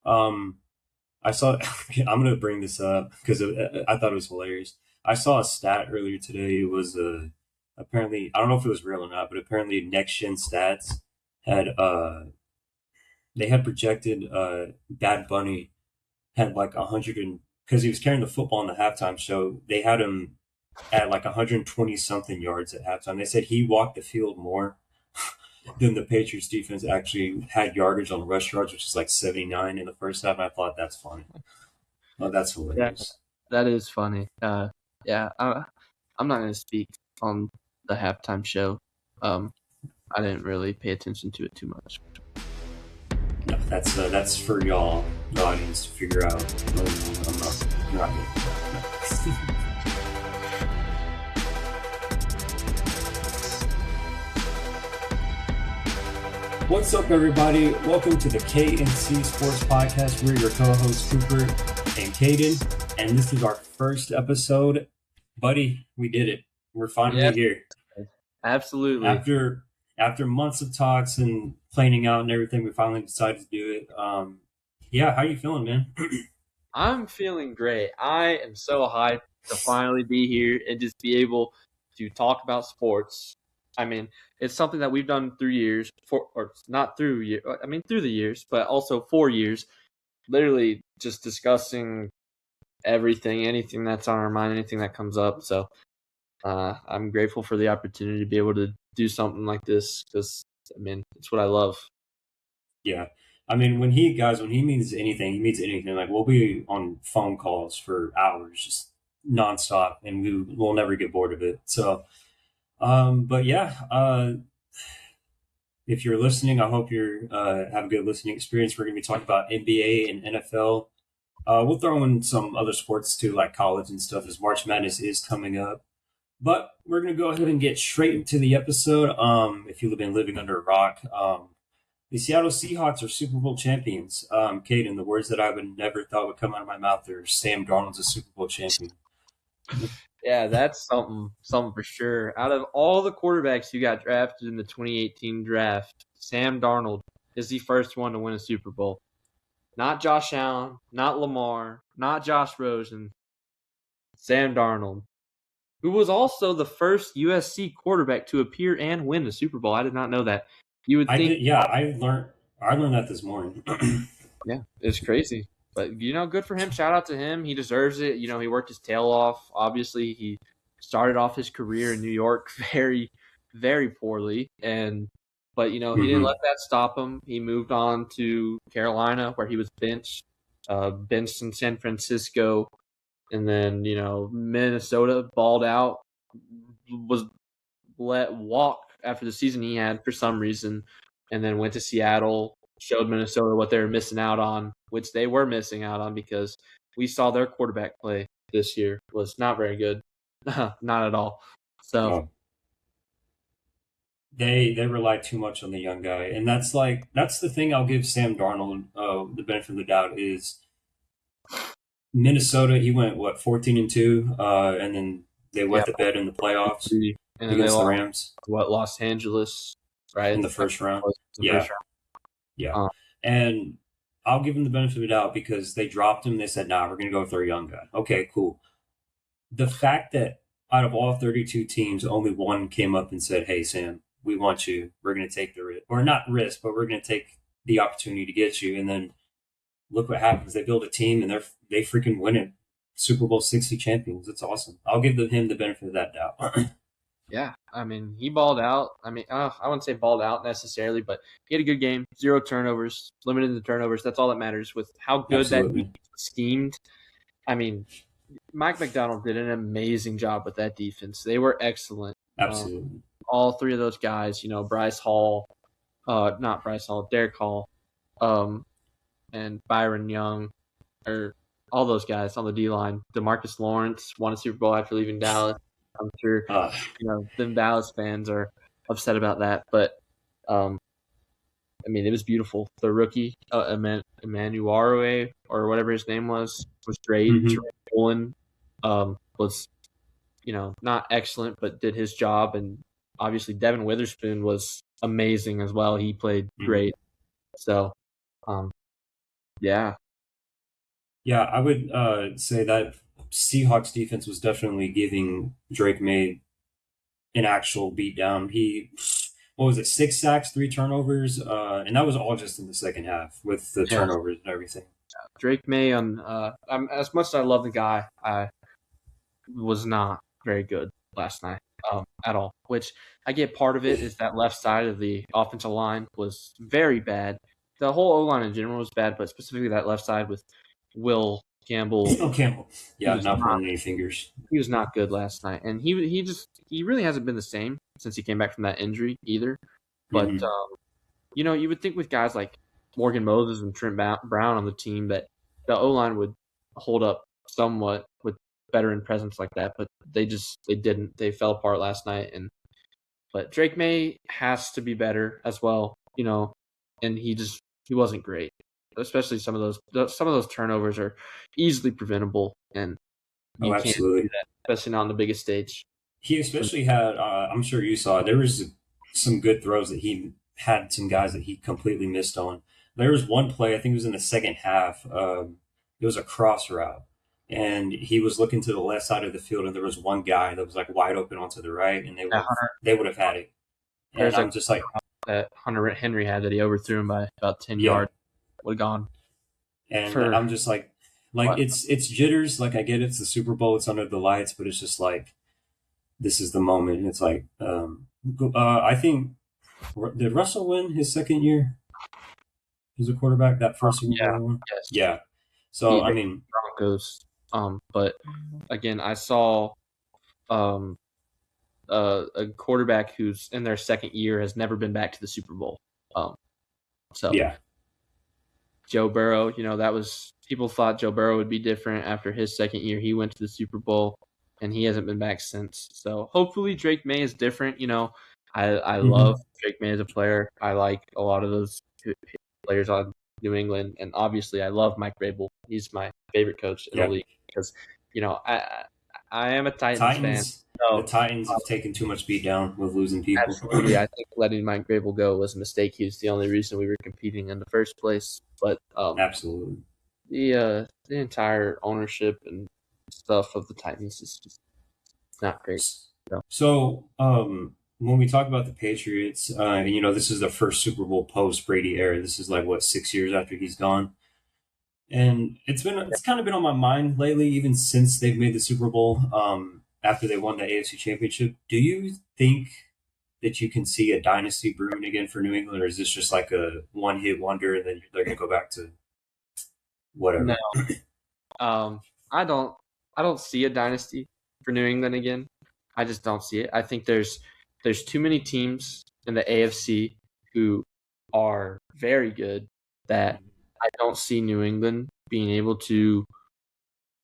Um, I saw. I'm gonna bring this up because I thought it was hilarious. I saw a stat earlier today. It was apparently I don't know if it was real or not, but apparently Next Gen Stats had they had projected Bad Bunny had like 100 and because he was carrying the football in the halftime show. They had him at like 120 something yards at halftime. They said he walked the field more than the Patriots defense actually had yardage on rush yards, which is like 79 in the first half. And I thought that's funny. Oh, that's Yeah, hilarious. that is funny. Yeah, I'm not going to speak on the halftime show. I didn't really pay attention to it too much. No, that's for y'all, the audience, to figure out. I'm not good. What's up, everybody? Welcome to the KNC Sports Podcast. We're your co-hosts, Cooper and Caden, and this is our first episode. Buddy, we did it. We're finally Yes, here. absolutely. After months of talks and planning out and everything, we finally decided to do it. Yeah, how you feeling, man? I'm feeling great. I am so hyped to finally be here and just be able to talk about sports. I mean, it's something that we've done through years, or not through year. I mean, through the years, but also 4 years. Literally, just discussing everything, anything that's on our mind, anything that comes up. So, I'm grateful for the opportunity to be able to do something like this because, I mean, it's what I love. Yeah. I mean, when he means anything, he means anything. Like, we'll be on phone calls for hours, just nonstop, and we'll never get bored of it. So, but yeah, if you're listening, I hope you have a good listening experience. We're going to be talking about NBA and NFL. We'll throw in some other sports too, like college and stuff, as March Madness is coming up. But we're going to go ahead and get straight into the episode. If you've been living under a rock, the Seattle Seahawks are Super Bowl champions. Caden, the words that I would never thought would come out of my mouth are Sam Darnold's a Super Bowl champion. Yeah, that's something for sure. Out of all the quarterbacks who got drafted in the 2018 draft, Sam Darnold is the first one to win a Super Bowl. Not Josh Allen, not Lamar, not Josh Rosen. Sam Darnold, who was also the first USC quarterback to appear and win a Super Bowl. I did not know that. You would I think, did, yeah. I learned that this morning. yeah, it's crazy. But, good for him. Shout out to him. He deserves it. He worked his tail off. Obviously, he started off his career in New York very, very poorly. But, he didn't Hmm. let that stop him. He moved on to Carolina, where he was benched in San Francisco. And then, Minnesota balled out, was let walk after the season he had for some reason, and then went to Seattle, showed Minnesota what they were missing out on, which they were missing out on because we saw their quarterback play this year was not very good. Not at all. So, Oh, they rely too much on the young guy, and that's the thing. I'll give Sam Darnold the benefit of the doubt is Minnesota. He went what 14-2, and then they yeah. wet the bed in the playoffs And then they against the lost, Rams Los Angeles, in right? the first round. The Yeah, first round. yeah, and I'll give them the benefit of the doubt because they dropped him. They said, "Nah, we're going to go with our young guy." Okay, cool. The fact that out of all 32 teams, only one came up and said, "Hey, Sam, we want you. We're going to take the risk, or not risk, but we're going to take the opportunity to get you." And then look what happens. They build a team and they freaking win it. Super Bowl 60 champions. It's awesome. I'll give him the benefit of that doubt. Yeah, I mean, he balled out. I mean, I wouldn't say balled out necessarily, but he had a good game. 0 turnovers, limited the turnovers. That's all that matters with how good that defense Absolutely. was schemed. I mean, Mike McDonald did an amazing job with that defense. They were excellent. Absolutely. All three of those guys, Bryce Hall, not Bryce Hall, Derek Hall, um, and Byron Young, or all those guys on the D line. DeMarcus Lawrence won a Super Bowl after leaving Dallas. I'm sure Uh, them Dallas fans are upset about that, but I mean, it was beautiful. The rookie Emmanuel or whatever his name was great. mm-hmm. Trey Olin was not excellent, but did his job, and obviously Devin Witherspoon was amazing as well. He played Mm-hmm. great. So, um, Yeah, Yeah, I would say that Seahawks defense was definitely giving Drake May an actual beatdown. He, what was it, 6 sacks, 3 turnovers, and that was all just in the second half with the yeah. turnovers and everything. Drake May on. As much as I love the guy, I was not very good last night at all. Which I get part of it is that left side of the offensive line was very bad. The whole O line in general was bad, but specifically that left side with Will Campbell, Oh, Campbell. he Yeah, was not not pointing any fingers. he was not good last night, and he really hasn't been the same since he came back from that injury either. But Hmm. you would think with guys like Morgan Moses and Trent Brown on the team that the O line would hold up somewhat with veteran presence like that, but they didn't. They fell apart last night, and but Drake May has to be better as well, and he wasn't great. Especially some of those turnovers are easily preventable, and Oh, you can't do absolutely. that, especially not on the biggest stage. He especially had, I'm sure you saw, there was some good throws that he had some guys that he completely missed on. There was one play, I think it was in the second half. It was a cross route, and he was looking to the left side of the field, and there was one guy that was like wide open onto the right, and Yeah, they would have had it. And there's I'm like just like, that Hunter Henry had that he overthrew him by about 10 yeah. yards. Would have gone And for I'm just like what? it's jitters. Like I get it's the Super Bowl, it's under the lights, but it's just like this is the moment. And it's like, I think did Russell win his second year as a quarterback? That first Super Bowl Yeah, he won. yes. Yeah. So Beat I the mean, Broncos. But again, I saw um a quarterback who's in their second year has never been back to the Super Bowl. Um, so yeah, Joe Burrow, that was people thought Joe Burrow would be different after his second year. He went to the Super Bowl, and he hasn't been back since. So hopefully Drake May is different. I love hmm, Drake May as a player. I like a lot of those players on New England, and obviously I love Mike Vrabel. He's my favorite coach in the yeah. league because I am a Titans fan. Titans, the So Titans have taken too much beat down with losing people. absolutely, I think letting Mike Vrabel go was a mistake. He was the only reason we were competing in the first place. But Absolutely. the entire ownership and stuff of the Titans is just not great. So So, when we talk about the Patriots, and this is the first Super Bowl post Brady era. This is like what 6 years after he's gone, and it's kind of been on my mind lately, even since they've made the Super Bowl. After they won the AFC Championship, do you think that you can see a dynasty brewing again for New England, or is this just like a one hit wonder, and then they're going to go back to no, whatever? um, I don't see a dynasty for New England again. I just don't see it. I think there's too many teams in the AFC who are very good that I don't see New England being able to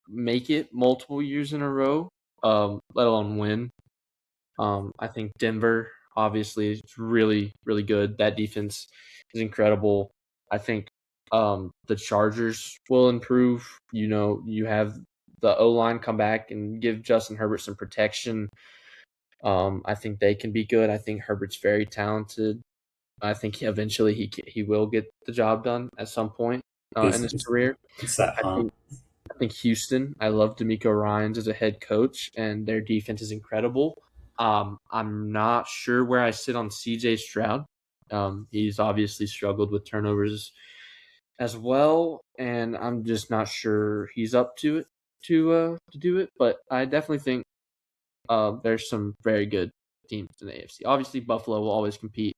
make it multiple years in a row, let alone win. I think Denver obviously is really, really good. That defense is incredible. I think the Chargers will improve. You have the O line come back and give Justin Herbert some protection. I think they can be good. I think Herbert's very talented. I think eventually he will get the job done at some point in It's, his it's career. it's that I hump. think I think Houston. I love D'Amico Ryans as a head coach, and their defense is incredible. I'm not sure where I sit on C.J. Stroud. He's obviously struggled with turnovers as well, and I'm just not sure he's up to it to do it. But I definitely think there's some very good teams in the AFC. Obviously, Buffalo will always compete.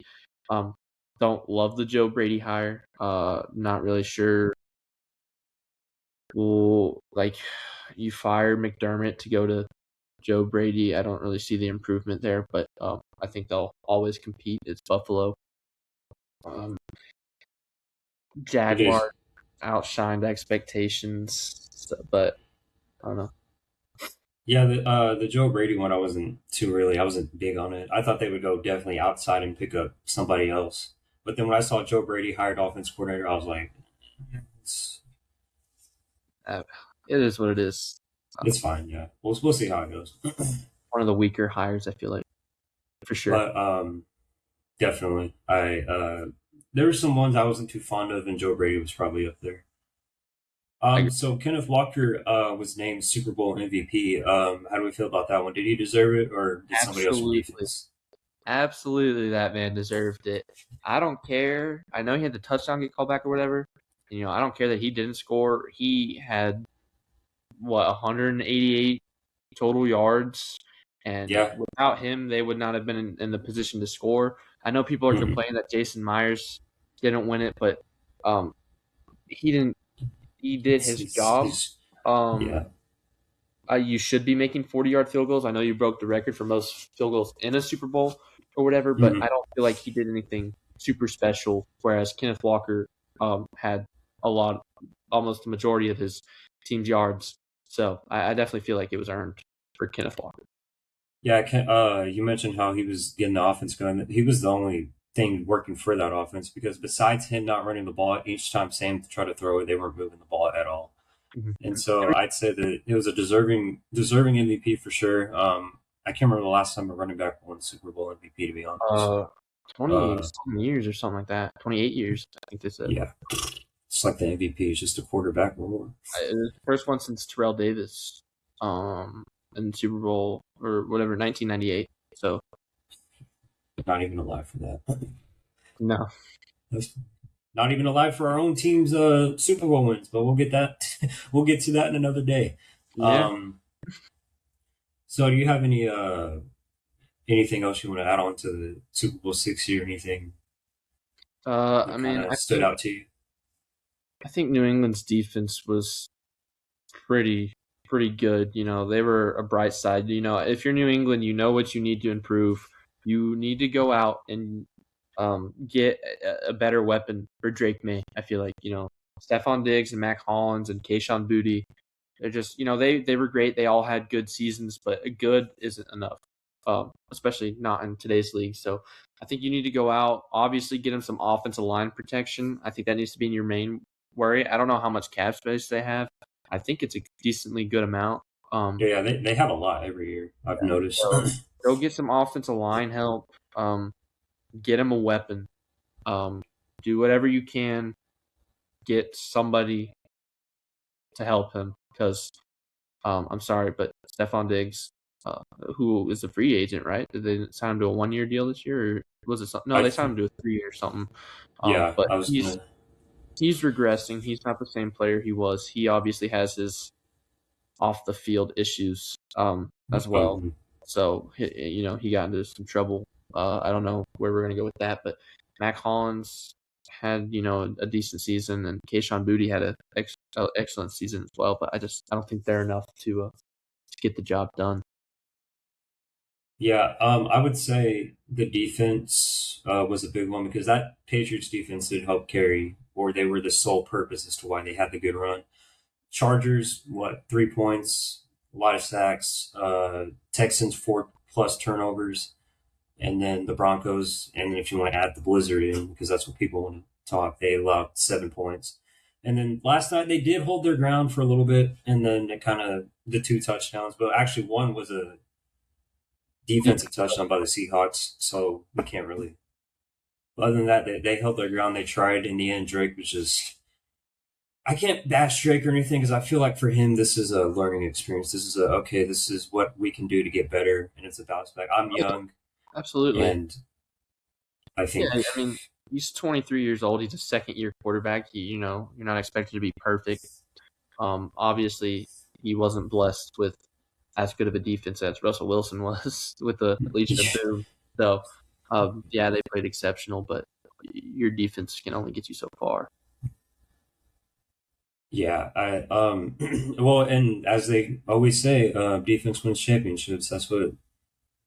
Um, don't love the Joe Brady hire. Not really sure. Well, like you fire McDermott to go to Joe Brady. I don't really see the improvement there, but I think they'll always compete. It's Buffalo. Um, It is. Jaguar outshined expectations, but I don't know. Yeah, the Joe Brady one, I wasn't big on it. I thought they would go definitely outside and pick up somebody else. But then when I saw Joe Brady hired offense coordinator, I was like, it's Uh, it is what it is. it's fine. Yeah, we'll see how it goes. One of the weaker hires, I feel like, for sure. But definitely, I there were some ones I wasn't too fond of, and Joe Brady was probably up there. I So Kenneth Walker was named Super Bowl MVP. How do we feel about that one? Did he deserve it, or did somebody else from absolutely, defense? absolutely, that man deserved it. I don't care. I know he had the touchdown get called back or whatever. I don't care that he didn't score. He had what 188 total yards, and Yeah. without him, they would not have been in the position to score. I know people are Hmm. complaining that Jason Myers didn't win it, but um, he didn't. He did his job. Um, Yeah. you should be making 40-yard field goals. I know you broke the record for most field goals in a Super Bowl or whatever, but I Hmm. don't feel like he did anything super special. Whereas Kenneth Walker had a lot, almost the majority of his team's yards. So I definitely feel like it was earned for Kenneth Walker. Yeah. You mentioned how he was getting the offense going. He was the only thing working for that offense because besides him not running the ball each time Sam tried to throw it, they weren't moving the ball at all. Mhm. And so I'd say that it was a deserving MVP for sure. I can't remember the last time a running back won Super Bowl MVP to be honest. Uh, 20 Uh, something years or something like that. 28 years, I think they said. yeah, it's like the MVP is just a quarterback or more. It was the first one since Terrell Davis, um, in Super Bowl or whatever, 1998. So Not even alive for that. no, That's not even alive for our own team's Super Bowl wins, but we'll get that. We'll get to that in another day. yeah. Um, so, do you have anything else you want to add on to the Super Bowl 60 or anything I that kind mean, of stood out to you? I think New England's defense was pretty pretty good. They were a bright side. If you're New England, you know what you need to improve. You need to go out and get a better weapon for Drake May. I feel like Stephon Diggs and Mac Hollins and Kayshon Boutte. They're just they were great. They all had good seasons, but a good isn't enough, especially not in today's league. So I think you need to go out, obviously get them some offensive line protection. I think that needs to be in your main worry. I don't know how much cap space they have. I think it's a decently good amount. Um, Yeah, they have a lot every year. I've noticed. so go get some offensive line help. Get him a weapon. Um, do whatever you can. Get somebody to help him because I'm sorry, but Stephon Diggs, who is a free agent, right? Did they sign him to a 1-year deal this year, or was it something? No, I they signed him to a 3 year or something. Yeah, But I was gonna. he's regressing. He's not the same player he was. He obviously has his off the field issues as well. Um, So he got into some trouble. I don't know where we're gonna go with that, but Mac Hollins had a decent season, and Kayshon Boutte had a excellent season as well. But I don't think they're enough to get the job done. yeah, I would say the defense was a big one because that Patriots defense did help carry, or they were the sole purpose as to why they had the good run. Chargers, what, 3 points, a lot of sacks. Texans, 4+ turnovers, and then the Broncos. And then if you want to add the Blizzard in, because that's what people want to talk, they allowed 7 points. And then last night they did hold their ground for a little bit, and then it kind of the two touchdowns, but actually one was a defensive touchdown by the Seahawks, so we can't really. Other than that, they held their ground. They tried. In the end, Drake was just. I can't bash Drake or anything because I feel like for him, this is a learning experience. This is okay, this is what we can do to get better, and it's a bounce back. I'm young, Absolutely. and I Yeah, think, I mean, he's 23 years old. He's a second year quarterback. You're not expected to be perfect. Obviously, he wasn't blessed with as good of a defense as Russell Wilson was with the Legion of Boom. So, yeah, they played exceptional, but your defense can only get you so far. yeah, well, and as they always say, defense wins championships. That's what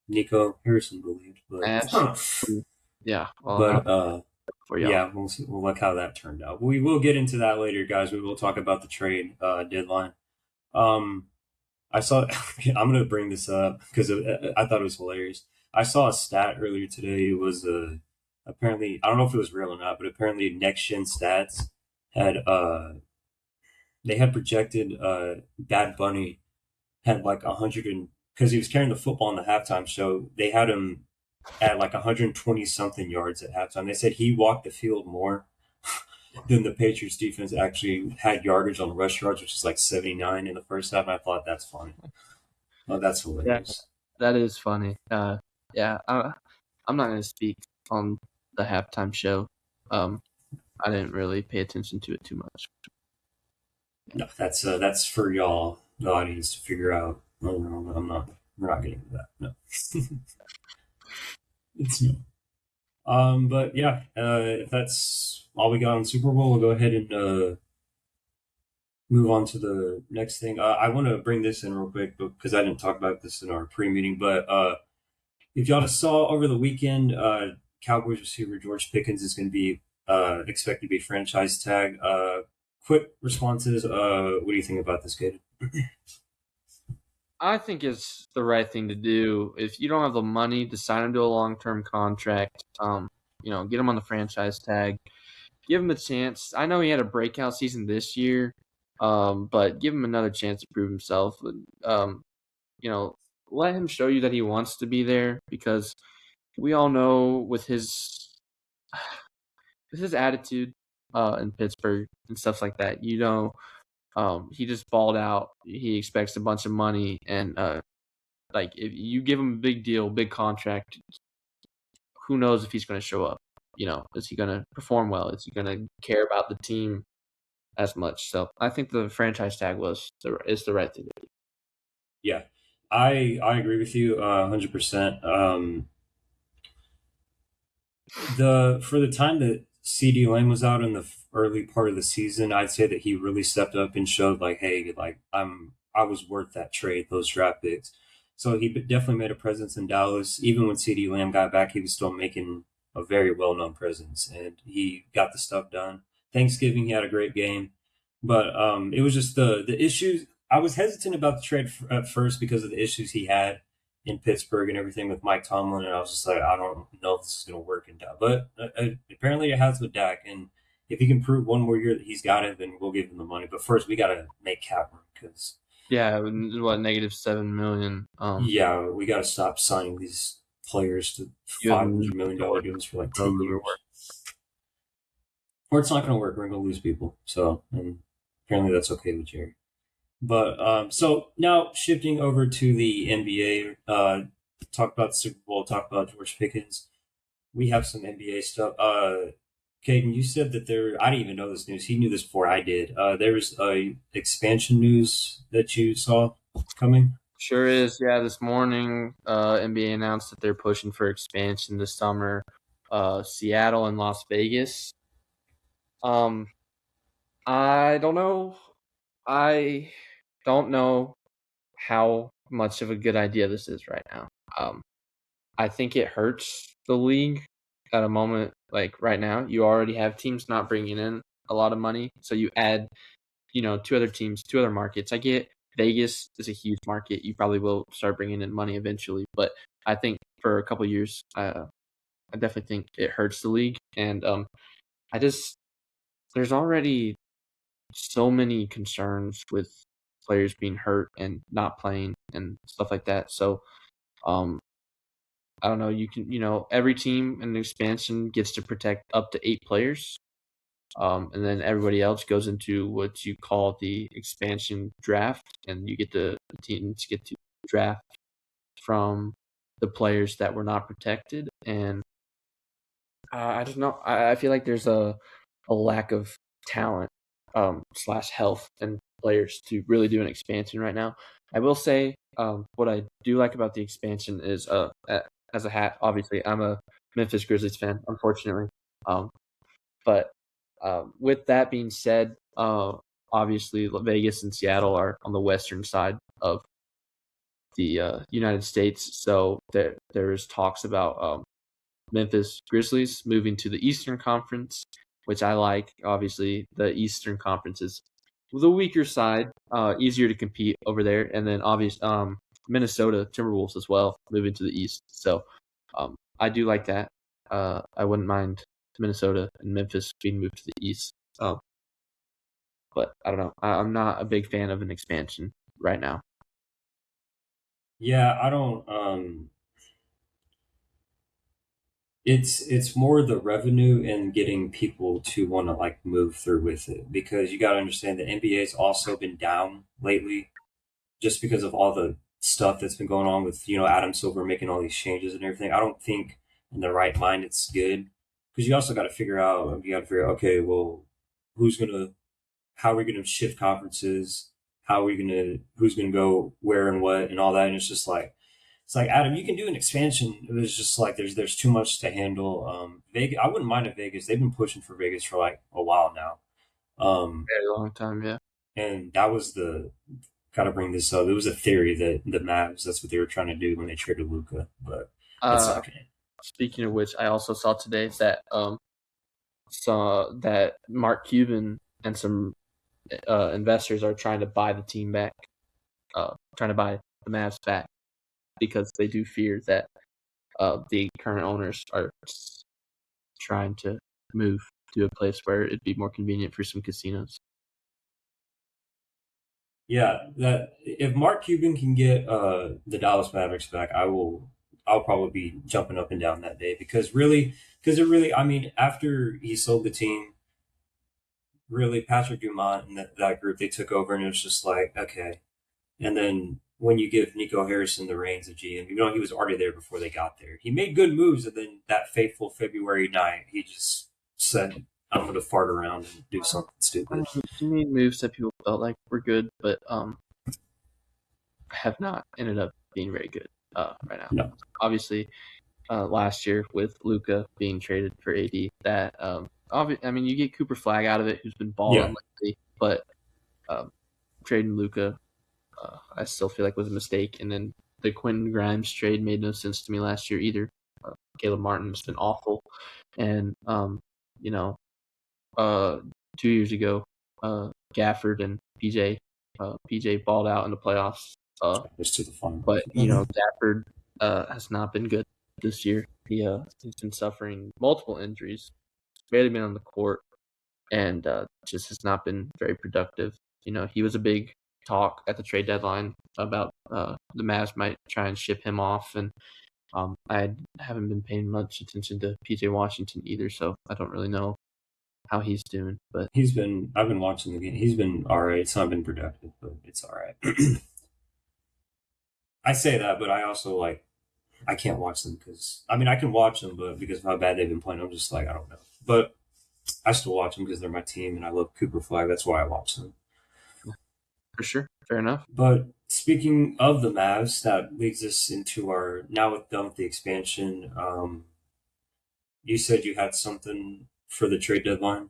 Nico Harrison believed, Absolutely. Yeah. Well, but for y'all. yeah, we'll look how that turned out. We will get into that later, guys. We will talk about the trade deadline. Um, I saw. I'm gonna bring this up because I thought it was hilarious. I saw a stat earlier today. It was apparently I don't know if it was real or not, but apparently Next Gen Stats had they had projected Bad Bunny had like 100 and because he was carrying the football in the halftime show. They had him at like 120 something yards at halftime. They said he walked the field more then the Patriots defense actually had yardage on rush yards, which is like 79 in the first half. And I thought that's funny. Oh, that's Yeah, hilarious. that is funny. Yeah, I'm not going to speak on the halftime show. I didn't really pay attention to it too much. No, that's for y'all, the audience, to figure out. No, no, I'm not. We're not getting into that. No, it's no. But yeah, if that's all we got on Super Bowl, we'll go ahead and move on to the next thing. I want to bring this in real quick because I didn't talk about this in our pre-meeting. But if y'all just saw over the weekend, Cowboys receiver George Pickens is going to be expected to be franchise tag. Quick responses. What do you think about this, kid? I think it's the right thing to do. If you don't have the money to sign him to a long-term contract, get him on the franchise tag. Give him a chance. I know he had a breakout season this year, but give him another chance to prove himself. You know, let him show you that he wants to be there because we all know with his attitude in Pittsburgh and stuff like that. He just balled out. He expects a bunch of money, and like if you give him a big deal, big contract, who knows if he's going to show up? Is he going to perform well? Is he going to care about the team as much? So I think the franchise tag is the right thing to do. Yeah, I agree with you 100%. The for the time that CD Lamb was out in the early part of the season, I'd say that he really stepped up and showed like, hey, like I was worth that trade, those draft picks. So he definitely made a presence in Dallas. Even when CD Lamb got back, he was still making a very well known presence, and he got the stuff done. Thanksgiving, he had a great game, but it was just the issues. I was hesitant about the trade at first because of the issues he had in Pittsburgh and everything with Mike Tomlin, and I was just like, I don't know if this is going to work in Dak. But apparently it has with Dak, and if he can prove one more year that he's got it, then we'll give him the money. But first, we got to make cap room because Yeah, what -7 million? yeah, we got to stop signing these players to You have $500 million deals for like 10 years, work. or it's not going to work. We're going to lose people. So, and apparently that's okay with Jerry. But so now shifting over to the NBA, talk about the Super Bowl, talk about George Pickens. We have some NBA stuff. Caden, you said that there. I didn't even know this news. He knew this before I did. There was a expansion news that you saw coming. Sure is. Yeah, this morning, NBA announced that they're pushing for expansion this summer. Seattle and Las Vegas. Um, I don't know. I don't know how much of a good idea this is right now. I think it hurts the league at a moment like right now. You already have teams not bringing in a lot of money, so you add, two other teams, two other markets. I get Vegas is a huge market. You probably will start bringing in money eventually, but I think for a couple of years, I definitely think it hurts the league, and I just there's already so many concerns with players being hurt and not playing and stuff like that. So, um, I don't know. Every team in the expansion gets to protect up to 8 players, and then everybody else goes into what you call the expansion draft, and the teams get to draft from the players that were not protected. And I don't know. I feel like there's a lack of talent slash health and players to really do an expansion right now. I will say what I do like about the expansion is as a hat. Obviously, I'm a Memphis Grizzlies fan, unfortunately. But with that being said, obviously Vegas and Seattle are on the western side of the United States, so there's talks about Memphis Grizzlies moving to the Eastern Conference, which I like. Obviously, the Eastern Conference is the weaker side, easier to compete over there, and then Minnesota Timberwolves as well moving to the East. So I do like that. I wouldn't mind Minnesota and Memphis being moved to the East. But I don't know. I'm not a big fan of an expansion right now. Yeah, I don't. it's more the revenue and getting people to want to like move through with it because you got to understand the NBA's also been down lately just because of all the stuff that's been going on with Adam Silver making all these changes and everything. I don't think in the right mind it's good because you also got to figure out okay, well, who's gonna how are we gonna shift conferences? How are we gonna who's gonna go where and what and all that? And it's like Adam, you can do an expansion. It was just like there's too much to handle. Vegas, I wouldn't mind a Vegas. They've been pushing for Vegas for like a while now. Very long time, yeah. And that was the kind of bring this up. It was a theory that the Mavs that's what they were trying to do when they traded Luca, but it's Uh, not going to. Speaking of which, I also saw today that saw that Mark Cuban and some investors are trying to buy the team back, trying to buy the Mavs back because they do fear that the current owners are trying to move to a place where it'd be more convenient for some casinos. Yeah, that if Mark Cuban can get the Dallas Mavericks back, I'll probably be jumping up and down that day because it really I mean after he sold the team, really Patrick Dumont and that group they took over and it was just like okay, and then when you give Nico Harrison the reins of GM, he was already there before they got there. He made good moves, and then that fateful February night, he just said, "I'm going to fart around and do something stupid." He made moves that people felt like were good, but have not ended up being very good right now. No, Obviously, last year with Luca being traded for AD, that I mean, you get Cooper Flag out of it, who's been yeah, balling lately, but trading Luca, I still feel like was a mistake. And then the Quentin Grimes trade made no sense to me last year either. Caleb Martin's been awful, and you know, uh, 2 years ago, Gafford and PJ balled out in the playoffs. just to the fun. But Gafford has not been good this year. He's been suffering multiple injuries, barely been on the court, and just has not been very productive. He was a big talk at the trade deadline about the Mavs might try and ship him off, and I haven't been paying much attention to PJ Washington either, so I don't really know how he's doing. But I've been watching the game. He's been all right. It's not been productive, but it's all right. I say that, but I also I can't watch them because I mean I can watch them, but because of how bad they've been playing, I'm just like I don't know. But I still watch them because they're my team and I love Cooper Flag. That's why I watch them. for sure, fair enough. But speaking of the Mavs, that leads us into our now with done with the expansion. You said you had something for the trade deadline.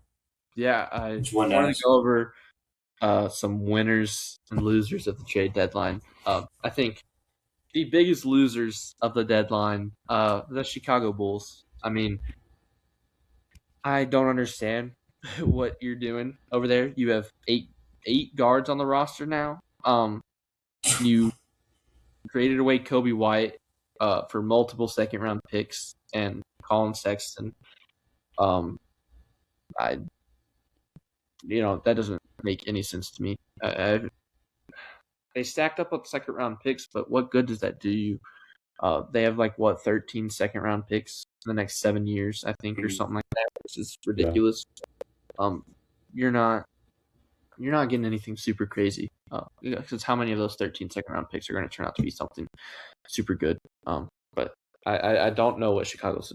Yeah, I Which one to wanted to ask? go over some winners and losers of the trade deadline. I think the biggest losers of the deadline, the Chicago Bulls. I mean, I don't understand what you're doing over there. You have eight guards on the roster now. You traded away Kobe White for multiple second round picks and Colin Sexton. I that doesn't make any sense to me. They stacked up with second round picks, but what good does that do you? They have 13 second round picks in the next 7 years, I think, or Mm, something like that, which is yeah, ridiculous. You're not getting anything super crazy. Because how many of those 13 second round picks are going to turn out to be something super good? But I don't know what Chicago's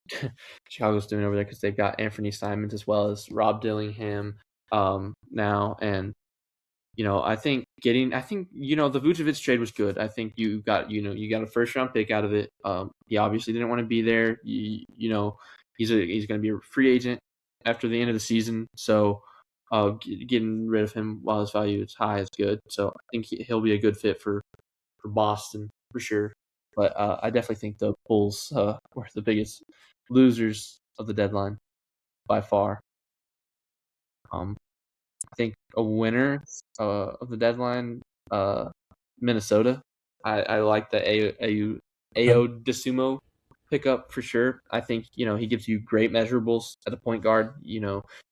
doing over there because they've got Anthony Simons as well as Rob Dillingham now, and I think the Vucevic trade was good. I think you got a first round pick out of it. He obviously didn't want to be there. He's going to be a free agent after the end of the season, so getting rid of him while his value is high is good. So I think he'll be a good fit for Boston for sure. But I definitely think the Bulls were the biggest losers of the deadline by far. I think a winner of the deadline, Minnesota. I like the Ao Desumo pickup for sure. I think he gives you great measurables at the point guard.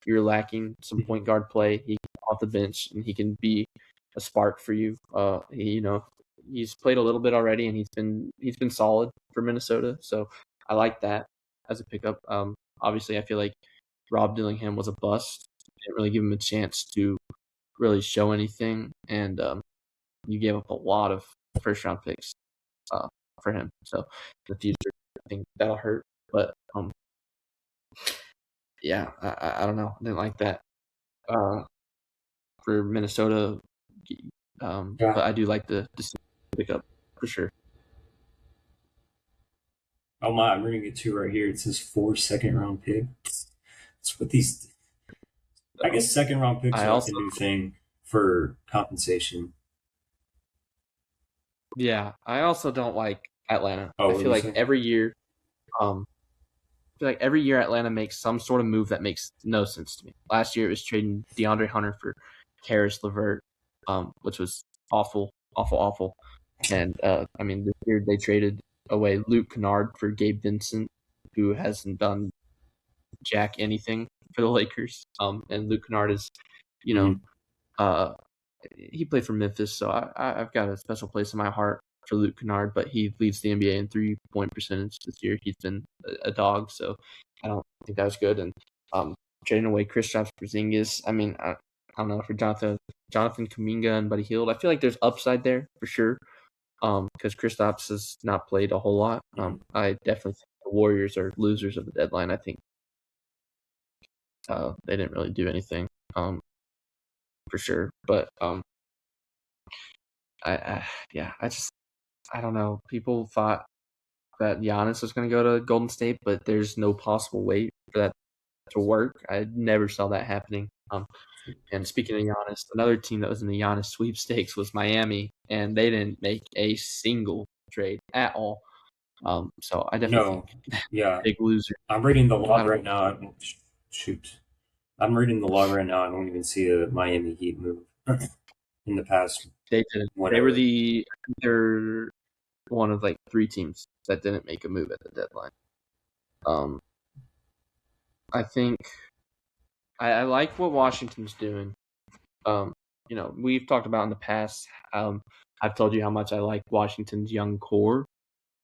You're lacking some point guard play. He off the bench and he can be a spark for you. He's played a little bit already and he's been solid for Minnesota. So I like that. as a pickup. Obviously, I feel like Rob Dillingham was a bust. Didn't really give him a chance to really show anything, and you gave up a lot of first round picks for him. So in the future, I think that'll hurt. But yeah, I don't know. I didn't like that for Minnesota. Yeah. But I do like the pickup for sure. Oh my, I'm reading it too right here. It says 4 second-round pick. It's what these. I guess second-round picks I are like also the new thing for compensation. I also don't like Atlanta. Oh, I what were feel you like saying? every year, um, I feel like every year Atlanta makes some sort of move that makes no sense to me. Last year it was trading DeAndre Hunter for Karis LeVert, which was awful, awful, awful. And I mean, this year they traded away Luke Kennard for Gabe Vincent, who hasn't done jack anything for the Lakers. And Luke Kennard is, you know, Mhm. uh, he played for Memphis, so I've got a special place in my heart for Luke Kennard. But he leads the NBA in 3-point percentage this year. He's been a dog, so I don't think that was good. And trading away Kristaps Porzingis, I mean, I don't know, for Jonathan Kuminga and Buddy Hield, I feel like there's upside there for sure. Because Kristaps has not played a whole lot. I definitely think the Warriors are losers of the deadline. I think they didn't really do anything, for sure. But I just I don't know. People thought that Giannis was going to go to Golden State, but there's no possible way for that to work. I never saw that happening. And speaking of Giannis, another team that was in the Giannis sweepstakes was Miami, and they didn't make a single trade at all. So I definitely No. think Yeah. big loser. I'm reading the I log don't. right now. Shoot. I'm reading the log right now. I don't even see a Miami Heat move in the past They didn't. They were whenever. they're one of like three teams that didn't make a move at the deadline. Um, I think I like what Washington's doing. Um, we've talked about in the past. I've told you how much I like Washington's young core.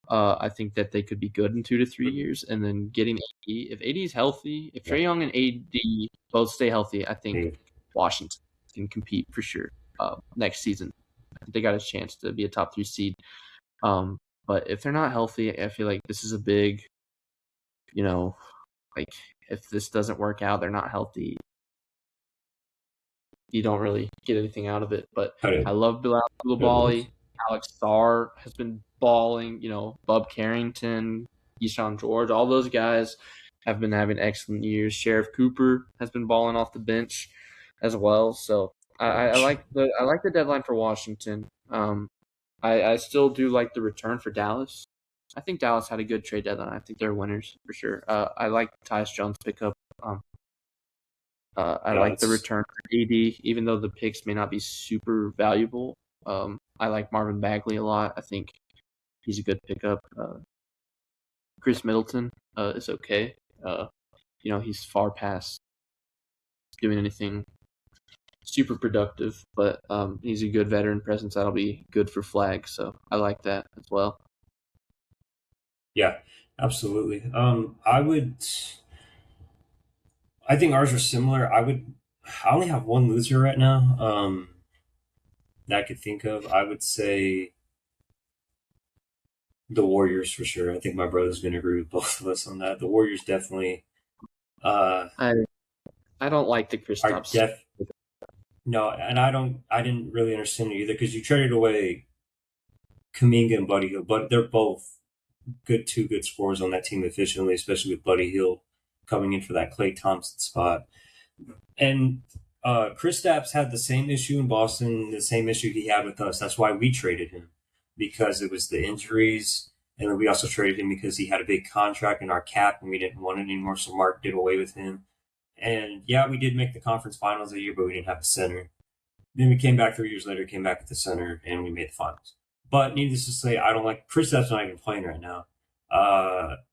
I think that they could be good in 2 to 3 years, and then getting AD. If AD is healthy, if Yeah. Trae Young and AD both stay healthy, I think Hey, Washington can compete for sure next season. I think they got a chance to be a top 3 seed. But if they're not healthy, I feel like this is a big, you know, like if this doesn't work out, they're not healthy. You don't really get anything out of it. But cut I it. love Bilal Cut it, boys. Coulibaly. Alex Starr has been balling. Bub Carrington, Eshawn George, all those guys have been having excellent years. Sheriff Cooper has been balling off the bench as well. So I like the deadline for Washington. I still do like the return for Dallas. I think Dallas had a good trade deadline. I think they're winners for sure. I like Tyus Jones pickup. I Yeah, like the it's return for AD, even though the picks may not be super valuable. I like Marvin Bagley a lot. I think he's a good pickup. Chris Middleton is okay. He's far past doing anything super productive, but he's a good veteran presence that'll be good for flag. So I like that as well. yeah, absolutely. I think ours are similar. I only have one loser right now. That I could think of. I would say the Warriors for sure. I think my brother's going to agree with both of us on that. The Warriors definitely uh, I I don't like the are Kristaps. def no, and I didn't really understand it either because you traded away Kaminga and Buddy Hill, but they're both two good scorers on that team efficiently, especially with Buddy Hill coming in for that Klay Thompson spot. And Chris Stapps had the same issue in Boston, the same issue he had with us. That's why we traded him because it was the injuries, and then we also traded him because he had a big contract in our cap, and we didn't want it anymore. So Mark did away with him. And yeah, we did make the conference finals a year, but we didn't have a center. Then we came back 3 years later, came back at the center, and we made the finals. But needless to say, I don't like Chris. That's not even playing right now.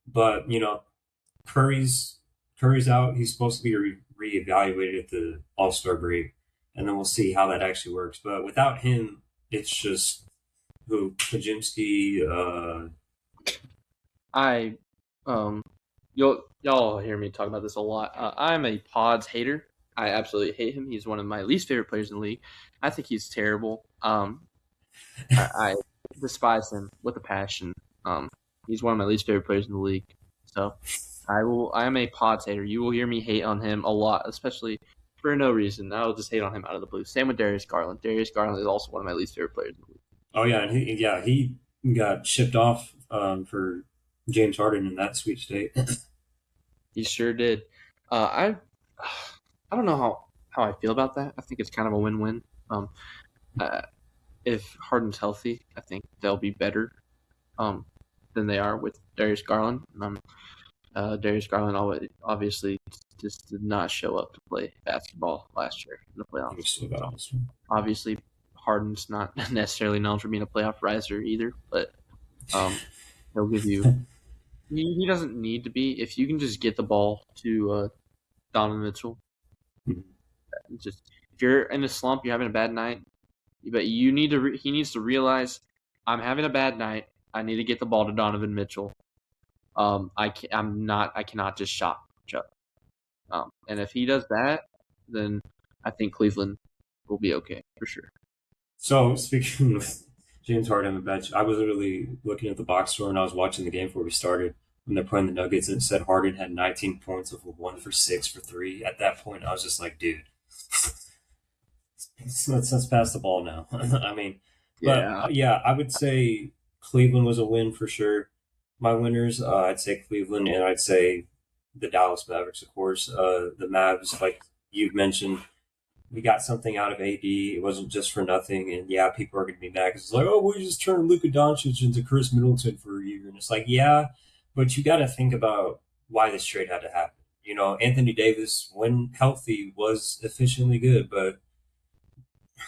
But Curry's Curry's out. He's supposed to be reevaluated at the All Star break, and then we'll see how that actually works. But without him, it's just who Kajimski. I um y'all hear me talk about this a lot. I'm a Pods hater. I absolutely hate him. He's one of my least favorite players in the league. I think he's terrible. I despise him with a passion. Um, he's one of my least favorite players in the league. So I am a Pods hater. You will hear me hate on him a lot, especially for no reason. I will just hate on him out of the blue. Same with Darius Garland. Darius Garland is also one of my least favorite players in the league. Oh yeah, and he got shipped off for James Harden in that sweet state. He sure did. I I don't know how I feel about that. I think it's kind of a win-win. Um, uh, if Harden's healthy, I think they'll be better um, than they are with Darius Garland. Darius Garland obviously just did not show up to play basketball last year in the We playoffs. still got awesome. Obviously, Harden's not necessarily known for being a playoff riser either, but he'll give you. He doesn't need to be. If you can just get the ball to Donovan Mitchell, just if you're in a slump, you're having a bad night, but you need to. He needs to realize I'm having a bad night. I need to get the ball to Donovan Mitchell. I cannot just shot Chuck. And if he does that, then I think Cleveland will be okay for sure. So speaking of James Harden on the bench, I was literally looking at the box score and I was watching the game before we started when they're playing the Nuggets and it said Harden had 19 points of 1 for 6 for three. At that point, I was just like, dude, let's pass the ball now. I mean, but yeah, I would say Cleveland was a win for sure. My winners, I'd say Cleveland and I'd say the Dallas Mavericks, of course. The Mavs, like you've mentioned, we got something out of AD. It wasn't just for nothing. And yeah, people are going to be mad because it's like, oh, we just turned Luka Doncic into Chris Middleton for a year. And it's like, yeah, but you got to think about why this trade had to happen. You know, Anthony Davis, when healthy, was efficiently good, but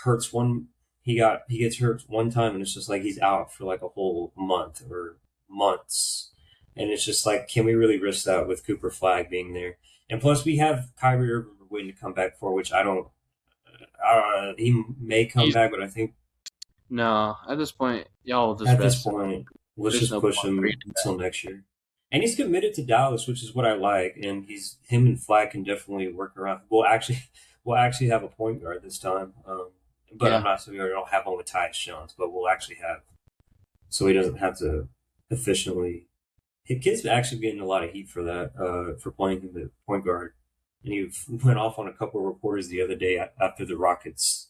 hurts one. He gets hurt one time, and it's just like he's out for like a whole month or months. And it's just like, can we really risk that with Cooper Flag being there? And plus, we have Kyrie Irving waiting to come back for, which I don't. He may come back, but I think no. At this point, y'all just at this point, let's just push him until next year. And he's committed to Dallas, which is what I like. And him and Flag can definitely work around. We'll actually have a point guard this time. But I'm not so we don't have one with Tyus Jones, but we'll actually have so he doesn't have to efficiently. Kid's actually getting a lot of heat for that, for playing him at point guard. And he went off on a couple of reporters the other day after the Rockets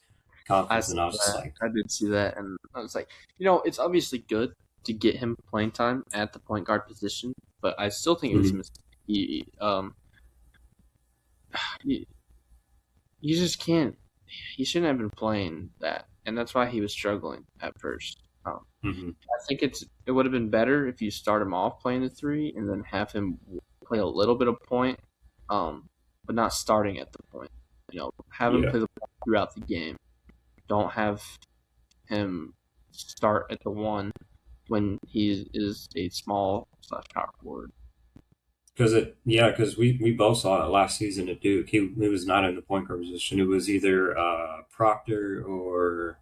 conference, and I was just like, I did see that, and I was like, it's obviously good to get him playing time at the point guard position, but I still think it was a mistake. You just can't. He shouldn't have been playing that, and that's why he was struggling at first. I think it would have been better if you start him off playing the three and then have him play a little bit of point, but not starting at the point. Have him play the point throughout the game. Don't have him start at the one when he is a small / power forward. Because we both saw it last season at Duke. He was not in the point guard position. It was either Proctor or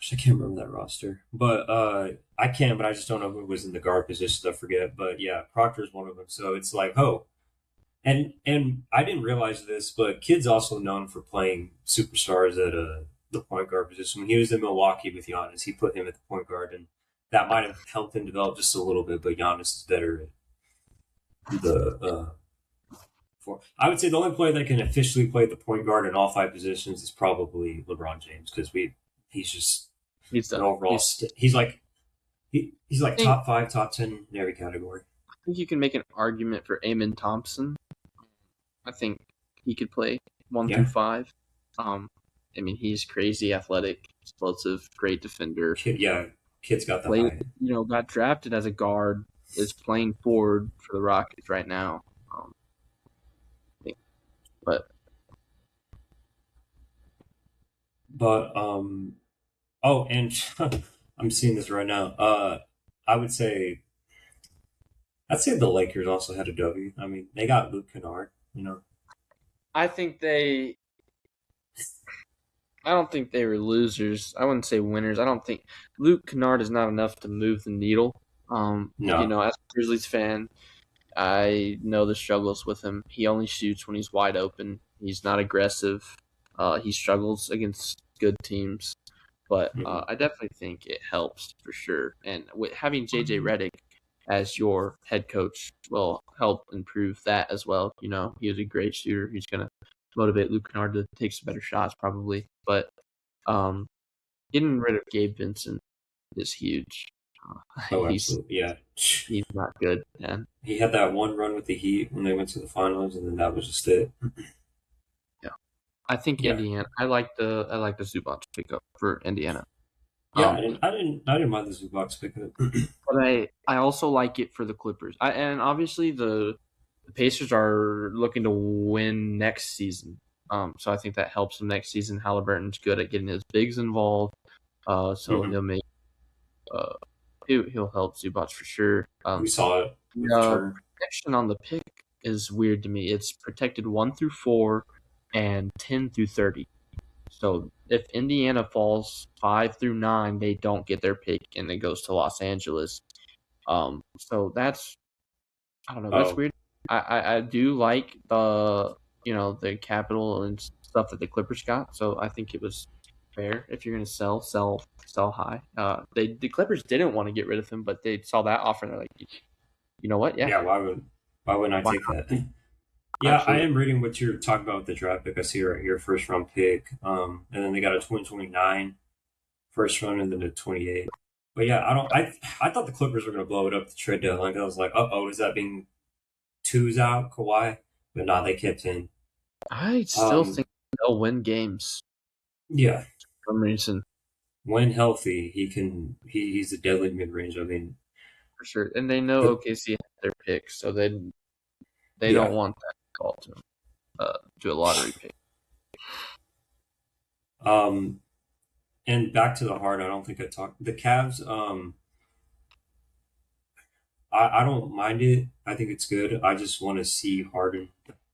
I can't remember that roster, but I can, but I just don't know who was in the guard positions. I forget, but yeah, Proctor's one of them. So it's like, oh, and I didn't realize this, but Kid's also known for playing superstars at the point guard position. When he was in Milwaukee with Giannis, he put him at the point guard, and that might have helped him develop just a little bit. But Giannis is better at I would say the only player that can officially play the point guard in all five positions is probably LeBron James because he's an overall he's like top 5, top 10 in every category. I think you can make an argument for Amen Thompson. I think he could play 1 through 5. He's crazy, athletic, explosive, great defender. Kid's got the high. Got drafted as a guard. Is playing forward for the Rockets right now. And I'm seeing this right now. I'd say the Lakers also had a W. I mean, they got Luke Kennard, I don't think they were losers. I wouldn't say winners. I don't think Luke Kennard is not enough to move the needle. No. As a Grizzlies fan, I know the struggles with him. He only shoots when he's wide open. He's not aggressive. He struggles against good teams, but Mhm. I definitely think it helps for sure. And with having JJ Redick as your head coach will help improve that as well. You know, he is a great shooter. He's going to motivate Luke Kennard to take some better shots, probably. But um, getting rid of Gabe Vincent is huge. Oh, He's absolutely. Yeah. he's not good, man. He had that one run with the Heat when they went to the finals, and then that was just it. Yeah, I think Yeah. Indiana. I like the Zubac pickup for Indiana. Yeah, Um, I didn't mind the Zubac pickup. but I also like it for the Clippers. And obviously the Pacers are looking to win next season. So I think that helps them next season. Halliburton's good at getting his bigs involved. So Mhm. he'll make uh he'll help Zubac for sure. We saw it with The Turner. protection on the pick is weird to me. It's protected 1 through 4 and 10 through 30. So if Indiana falls 5 through 9, they don't get their pick and it goes to Los Angeles. So that's I don't know. That's Oh, weird. I do like the capital and stuff that the Clippers got. So I think it was fair. If you're gonna sell high. The Clippers didn't want to get rid of him, but they saw that offer and they're like, you know what? Yeah, yeah. Why wouldn't I why take not? that? Yeah, I Absolutely. am reading what you're talking about with the draft pick. I see right here, first round pick. And then they got a 2029 first round and then a 28. But yeah, I thought the Clippers were gonna blow it up the trade deadline. I was like, does that mean two's out, Kawhi? But nah, they kept in. I still Um, think they'll win games yeah, for some reason when healthy, he's a deadly mid range. I mean, for sure, and they know but OKC has their pick, so they don't yeah. want that call to a lottery pick. Um, and back to the heart. I don't think I talked the Cavs. I don't mind it. I think it's good. I just want to see Harden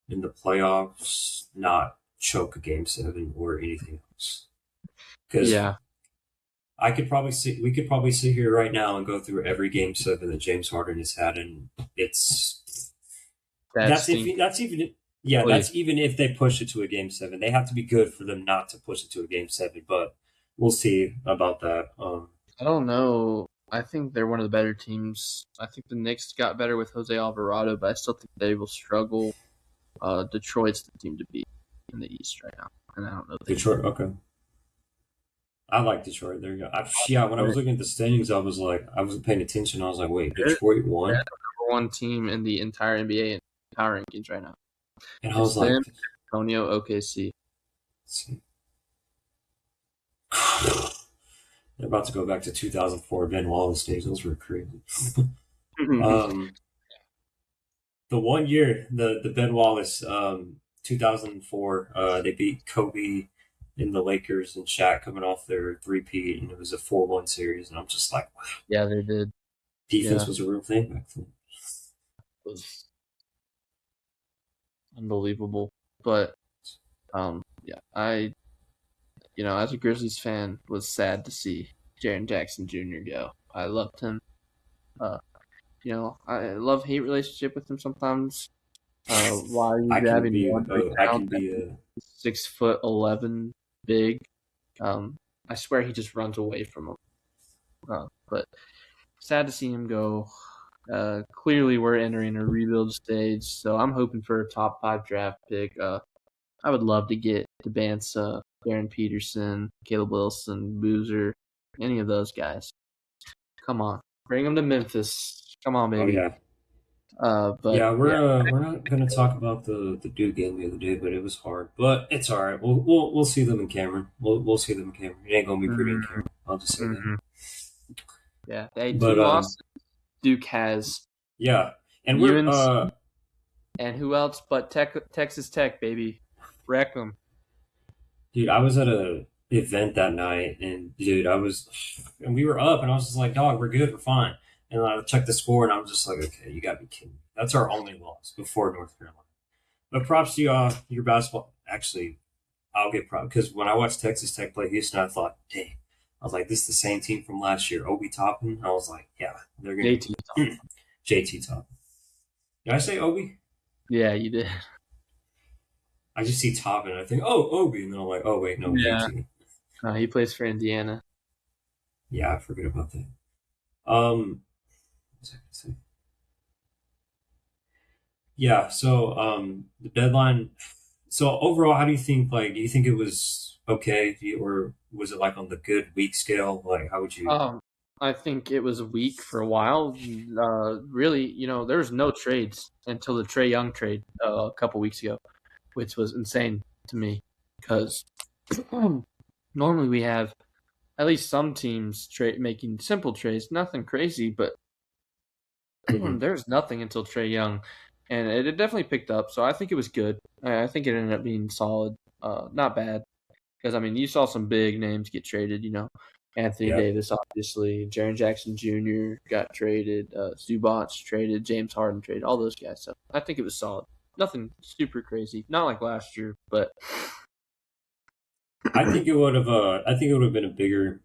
in the playoffs not choke a game seven or anything else. Because Yeah, we could probably sit here right now and go through every game seven that James Harden has had, and it's that stink. that's even yeah, Please. that's even if they push it to a game seven. They have to be good for them not to push it to a game seven, but we'll see about that. I don't know. I think they're one of the better teams. I think the Knicks got better with Jose Alvarado, but I still think they will struggle. Detroit's the team to beat in the East right now, and I don't know the Detroit, okay. I like Detroit. There you go. Yeah, when I was looking at the standings, I wasn't paying attention. I was like, wait, They're, Detroit they're won, the number one team in the entire NBA in power rankings right now. and I It's was them, like, Antonio, OKC. they're about to go back to 2004 Ben Wallace days. Those were crazy. Um, the one year, the Ben Wallace, 2004, they beat Kobe in the Lakers and Shaq coming off their three-peat, and it was a 4-1 series. And I'm just like, wow, Yeah, they did. defense Yeah, was a real thing back then. it was unbelievable. But yeah, as a Grizzlies fan, was sad to see Jaren Jackson Jr. go. I loved him. Uh, I love hate relationship with him sometimes. Why are you grabbing one I rebound can at be a 6'11" big? I swear he just runs away from him. But sad to see him go. Clearly, we're entering a rebuild stage, so I'm hoping for a top 5 draft pick. I would love to get Debansa, Darren Peterson, Caleb Wilson, Boozer, any of those guys. Come on, bring them to Memphis. Come on, oh baby. yeah. But Yeah, yeah, we're not gonna talk about the Duke game the other day, but it was hard. But it's all right. We'll see them in Cameron. We'll see them in Cameron. It ain't gonna be pretty in mm-hmm. Cameron. I'll just say that. Mm-hmm. Yeah. Hey, But 2 losses. Duke has yeah, and we're UNC and who else but Texas Tech, baby. Wreck them. dude. I was at a event that night, and dude, and we were up, and I was just like, dog, we're good, we're fine. And I checked the score, and I was just like, okay, you gotta be kidding me. That's our only loss before North Carolina. But props to you, your basketball. Actually, I'll get proud because when I watched Texas Tech play Houston, I thought, dang, I was like, this is the same team from last year. Obi Toppin. I was like, yeah, they're gonna JT. be JT Toppin. Did I say Obi? Yeah, you did. I just see Top and I think, oh, Obi, and then I'm like, oh wait, no, Yeah. UT. He plays for Indiana. Yeah, I forget about that. Um, what was I gonna say? Yeah, so the deadline. So overall, how do you think? Like, do you think it was okay, or was it like on the good weak scale? Like, how would you? Um, I think it was weak for a while. Really, there was no trades until the Trey Young trade a couple weeks ago, which was insane to me because normally we have at least some teams making simple trades, nothing crazy, but Mhm. there's nothing until Trey Young, and it definitely picked up. So I think it was good. I think it ended up being solid, not bad. Because I mean, you saw some big names get traded. Anthony Yeah, Davis, obviously, Jaren Jackson Jr. got traded, Zubac traded, James Harden traded, all those guys. So I think it was solid. Nothing super crazy, not like last year, but I think it would have. I think it would have been a bigger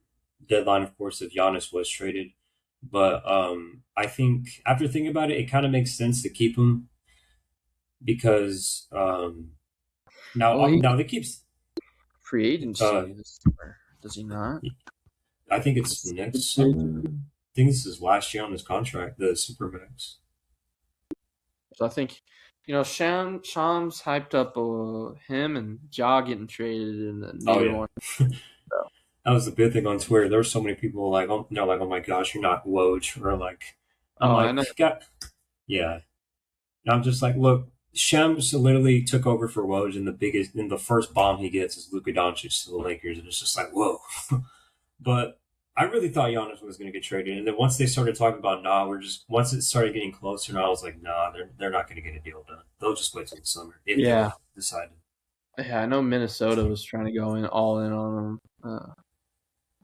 deadline, of course, if Giannis was traded. But I think after thinking about it, it kind of makes sense to keep him because well, he now they keep. free Uh, agency this summer, does he not? I think it's next summer. I think this is last year on his contract, the Supermax. So I think, Shams hyped up him and Ja getting traded, and then Oh neither yeah, one. So, that was the big thing on Twitter. There were so many people like, oh no, like, oh my gosh, you're not Woj, or like, I'm oh, I know. like, God, yeah. And I'm just like, look, Shams literally took over for Woj, and the first bomb he gets is Luka Doncic to the Lakers, and it's just like, whoa. But I really thought Giannis was going to get traded, and then once they started talking about, nah, once it started getting closer, and I was like, nah, they're not going to get a deal done. They'll just wait till the summer if they Yeah, decide. yeah. I know Minnesota was trying to go in all in on him.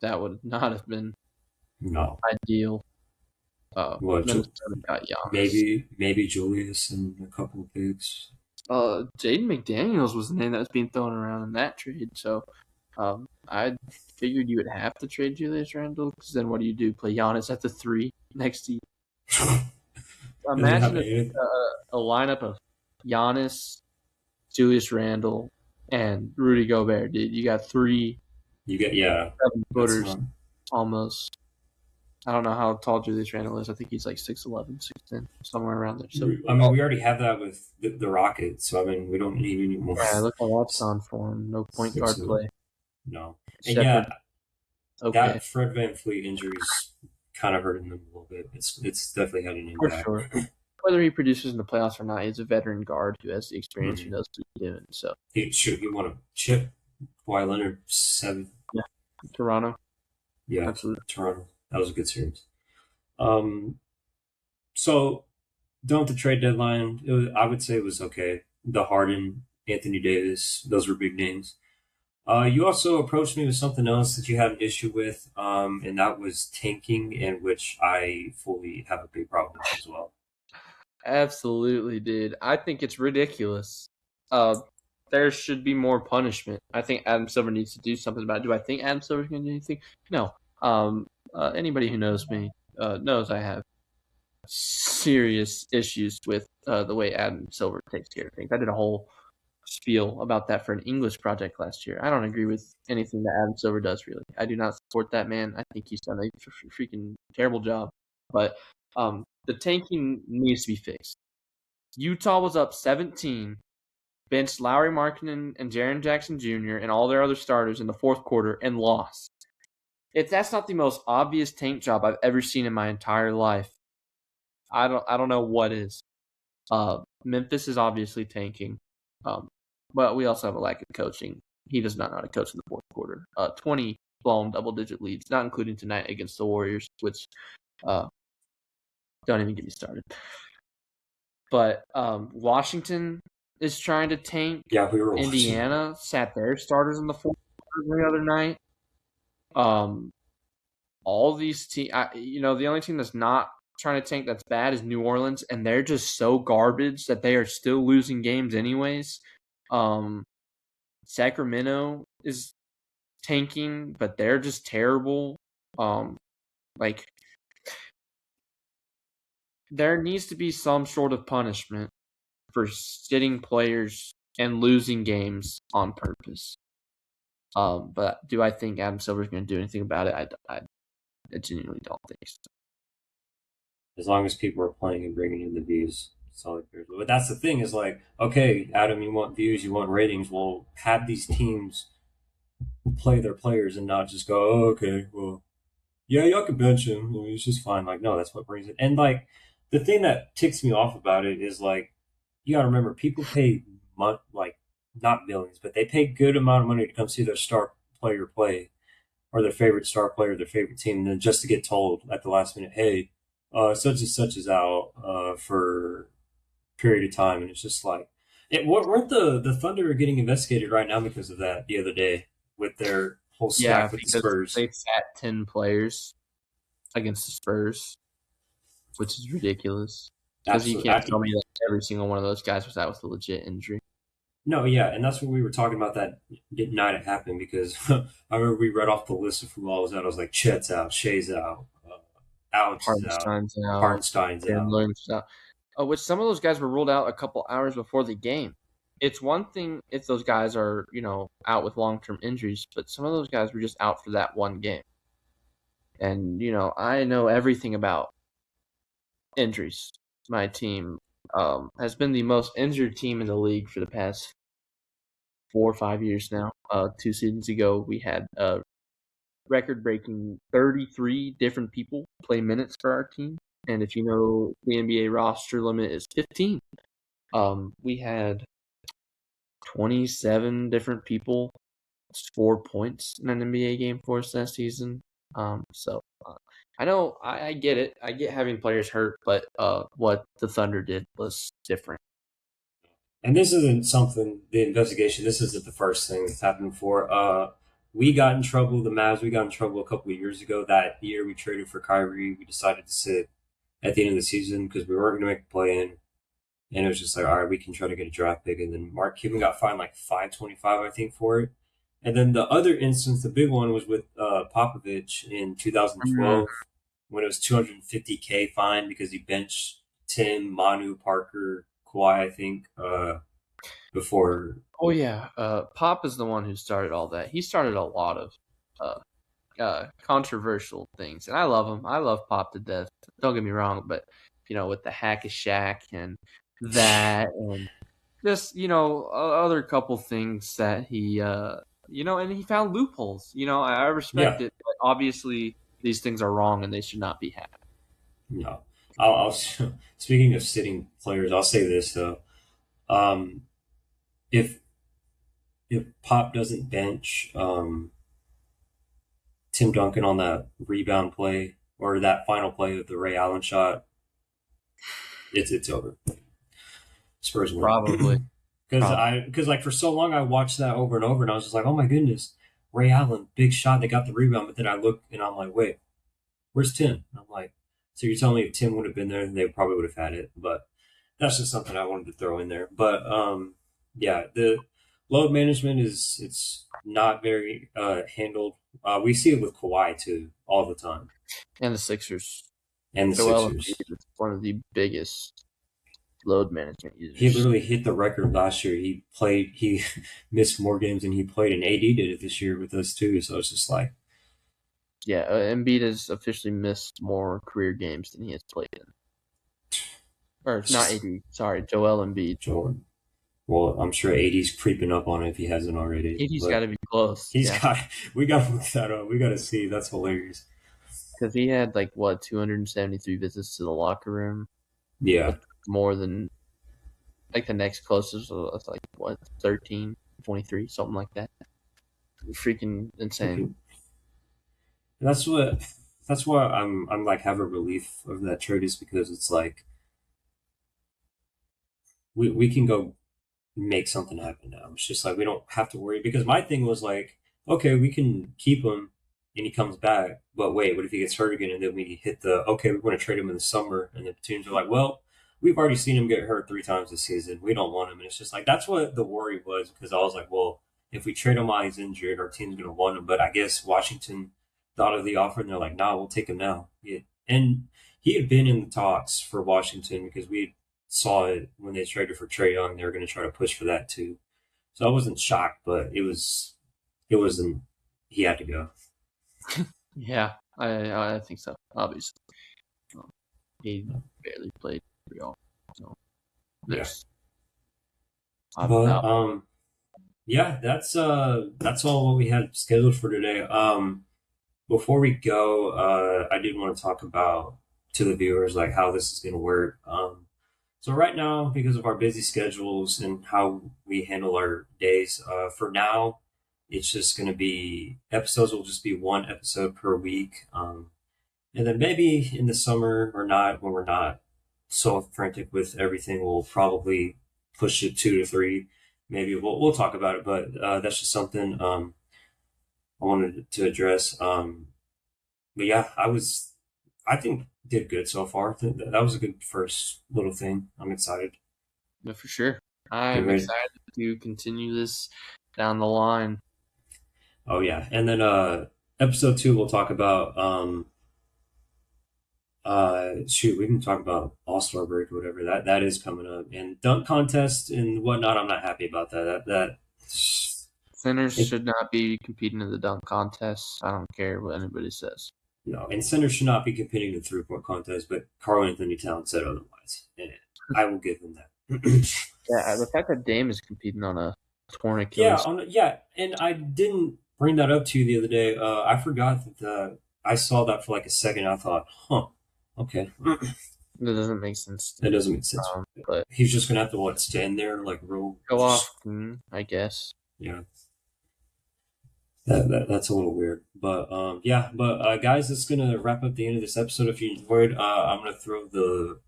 That would not have been No, ideal. what? Minnesota got Giannis. Maybe Julius and a couple of picks. Jaden McDaniels was the name that was being thrown around in that trade. So, I figured you would have to trade Julius Randle because then what do? Play Giannis at the 3 next to you? Doesn't have Imagine anything. a lineup of Giannis, Julius Randle, and Rudy Gobert. Dude, you got three You get yeah. 7 That's footers not. almost. I don't know how tall Julius Randle is. I think he's like 6'11", 6'10", somewhere around there. So, I mean, we already have that with the Rockets, so I mean, we don't need any more. yeah, look how that's gone for him. No point guard So, play. no, and Shepard, yeah, okay, that Fred Van Fleet injuries kind of hurting them a little bit. It's definitely had an for impact. sure. Whether he produces in the playoffs or not, he's a veteran guard who has the experience, who Mm-hmm. knows what he's doing. So, He won a chip. Kawhi Leonard 7. yeah, Toronto, Yeah, absolutely. Toronto. That was a good series. Um, so done with the trade deadline. I would say it was okay. The Harden, Anthony Davis, those were big names. You also approached me with something else that you had an issue with, and that was tanking, in which I fully have a big problem with as well. Absolutely, dude. I think it's ridiculous. Uh, there should be more punishment. I think Adam Silver needs to do something about it. Do I think Adam Silver's going to do anything? No. Anybody who knows me knows I have serious issues with the way Adam Silver takes care of things. I did a whole spiel about that for an English project last year. I don't agree with anything that Adam Silver does, really. I do not support that man. I think he's done a freaking terrible job. But the tanking needs to be fixed. Utah was up 17, benched Lowry Markkinen and Jaren Jackson Jr. and all their other starters in the fourth quarter and lost. If that's not the most obvious tank job I've ever seen in my entire life, I don't know what is. Memphis is obviously tanking, but we also have a lack of coaching. He does not know how to coach in the fourth quarter. 20 blown double-digit leads, not including tonight against the Warriors, which don't even get me started. But Washington is trying to tank. Yeah, we were watching. Indiana sat their starters in the fourth quarter the other night. All these teams, the only team that's not trying to tank that's bad is New Orleans, and they're just so garbage that they are still losing games anyways. Sacramento is tanking, but they're just terrible. Like there needs to be some sort of punishment for sitting players and losing games on purpose. But do I think Adam Silver's going to do anything about it? I genuinely don't think so. As long as people are playing and bringing in the views, that's all that cares. But that's the thing is like, okay, Adam, you want views, you want ratings. Well, have these teams play their players and not just go, oh, okay, well, yeah, y'all can bench him. He's just fine. Like, no, that's what brings it. And like, the thing that ticks me off about it is like, you gotta remember, people pay like not millions, but they pay good amount of money to come see their star player play or their favorite star player, their favorite team, and then just to get told at the last minute, hey, such and such is out for a period of time, and it's just like, weren't the Thunder getting investigated right now because of that the other day with their whole Yeah, stack with the because Spurs? they sat 10 players against the Spurs, which is ridiculous. Because you can't tell me that every single one of those guys was out with a legit injury. No, yeah, and that's what we were talking about that night it happened because I remember we read off the list of who all was out. I was like, Chet's out, Shea's out, Alex is out, Hartenstein's out. Hartenstein's out. Williams out. Which some of those guys were ruled out a couple hours before the game. It's one thing if those guys are, out with long-term injuries, but some of those guys were just out for that one game. And, I know everything about injuries. My team has been the most injured team in the league for the past 4 or 5 years now. 2 seasons ago, we had record-breaking 33 different people play minutes for our team. And if you know, the NBA roster limit is 15. We had 27 different people score points in an NBA game for us that season. I know I get it. I get having players hurt, but what the Thunder did was different. And this isn't something, the investigation, this isn't the first thing that's happened before. We got in trouble, the Mavs, we got in trouble a couple of years ago. That year we traded for Kyrie. We decided to sit at the end of the season because we weren't going to make a play in. And it was just like, all right, we can try to get a draft pick. And then Mark Cuban got fined like $525, I think, for it. And then the other instance, the big one, was with Popovich in 2012 when it was $250K fine because he benched Tim, Manu, Parker, Kawhi, I think, before. Oh, yeah. Pop is the one who started all that. He started a lot of controversial things. And I love him. I love Pop to death. Don't get me wrong. But, with the Hack a Shaq and that and just, other couple things that he, and he found loopholes. I respect it. But obviously, these things are wrong and they should not be happening. No. I'll speaking of sitting players, I'll say this though. If Pop doesn't bench Tim Duncan on that rebound play or that final play of the Ray Allen shot, it's over. Spurs win. Probably. Because like for so long I watched that over and over and I was just like, oh my goodness, Ray Allen, big shot, they got the rebound, but then I look and I'm like, wait, where's Tim? And I'm like, so you're telling me if Tim would have been there, they probably would have had it. But that's just something I wanted to throw in there. But yeah, the load management it's not very handled. We see it with Kawhi too all the time, and the Sixers. Joel Embiid is one of the biggest load management users. He literally hit the record last year. He missed more games than he played, and AD did it this year with us too. So it's just like. Yeah, Embiid has officially missed more career games than he has played in. Or not AD, sorry, Joel Embiid. Joel. Well, I'm sure AD's creeping up on it if he hasn't already. AD's got to be close. We got to look that up. We got to see. That's hilarious. Because he had 273 visits to the locker room. Yeah. More than the next closest was 13, 23, something like that. Freaking insane. That's why I'm have a relief of that trade is because it's like we can go make something happen now. It's just like we don't have to worry because my thing was like, okay, we can keep him and he comes back, but wait, what if he gets hurt again and then we hit okay, we want to trade him in the summer and the teams are like, well, we've already seen him get hurt 3 times this season. We don't want him. And it's just like that's what the worry was because I was like, well, if we trade him while he's injured, our team's gonna want him. But I guess Washington thought of the offer and they're like, nah, we'll take him now. Yeah. And he had been in the talks for Washington because we saw it when they traded for Trae Young. They were going to try to push for that too. So I wasn't shocked, but it wasn't. He had to go. Yeah, I think so. Obviously, he barely played for y'all, so there's. But yeah, that's all what we had scheduled for today. Before we go, I did want to talk about to the viewers like how this is going to work. So right now, because of our busy schedules and how we handle our days, for now, it's just going to be episodes will just be one episode per week. And then maybe in the summer or not, when we're not so frantic with everything, we'll probably push it 2 to 3. Maybe we'll talk about it, but that's just something I wanted to address. But yeah, I think did good so far. That was a good first little thing. I'm excited. Yeah, for sure. I'm excited to continue this down the line. Oh yeah, and then episode 2 we'll talk about we can talk about All-Star break or whatever that is coming up, and dunk contest and whatnot. I'm not happy about that. Centers should not be competing in the dunk contest. I don't care what anybody says. No, and centers should not be competing in the 3-point contest, but Karl-Anthony Towns said otherwise, and I will give him that. Yeah, the fact that Dame is competing on a torn Achilles. Yeah, and I didn't bring that up to you the other day. I forgot that I saw that for like a second. I thought, okay. That doesn't make sense. That doesn't make sense. But he's just gonna have to stand there like real go off, I guess. Yeah. That's a little weird, but guys, that's gonna wrap up the end of this episode. If you enjoyed, I'm gonna throw the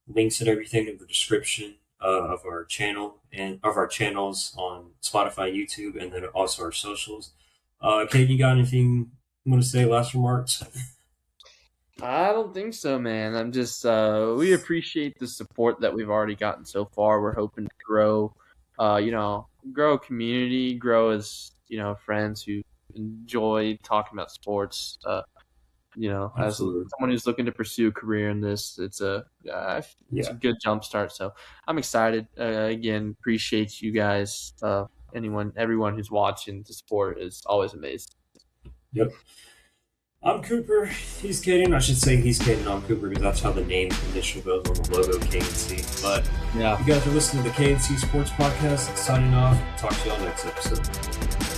links and everything in the description of our channel and of our channels on Spotify, YouTube, and then also our socials. Kate, you got anything you want to say? Last remarks? I don't think so, man. I'm just we appreciate the support that we've already gotten so far. We're hoping to grow, grow a community, grow as friends who enjoy talking about sports. As someone who's looking to pursue a career in this, it's a good jump start. So I'm excited. Again, appreciate you guys. Everyone who's watching the sport is always amazing. Yep. I'm Cooper. He's Caden. I should say he's Caden. I'm Cooper because that's how the name initially goes on the logo, KNC. But yeah, you guys are listening to the KNC Sports Podcast. Signing off. Talk to y'all next episode.